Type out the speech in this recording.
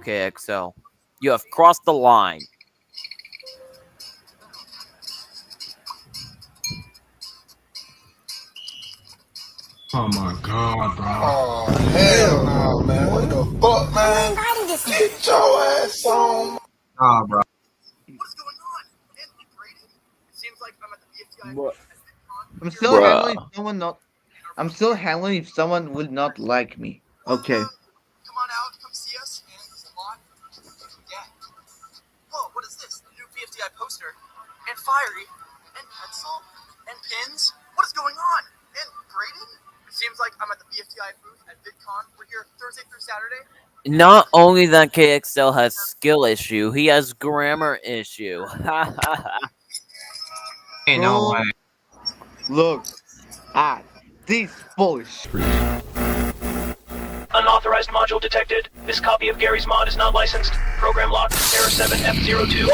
KXL. You have crossed the line. Oh my god, bro. Oh, hell no, man. What the fuck, man? Get your ass on. Nah, bro. What's going on? And Brady? It seems like I'm at the BFTI. What? I'm still Bruh. handling if someone not. I'm still handling if someone would not like me. Okay. Come on out, come see us. And there's a lot. Yeah. Whoa, what is this? A new BFTI poster. And fiery. And pencil. And pins. What is going on? And Brayden? It seems like I'm at the BFTI booth at VidCon. We're here Thursday through Saturday. Not only that KXL has skill issue, he has grammar issue. Ain't no way. Look at this bullshit. Unauthorized module detected. This copy of Gary's mod is not licensed. Program locked. Error 7F02.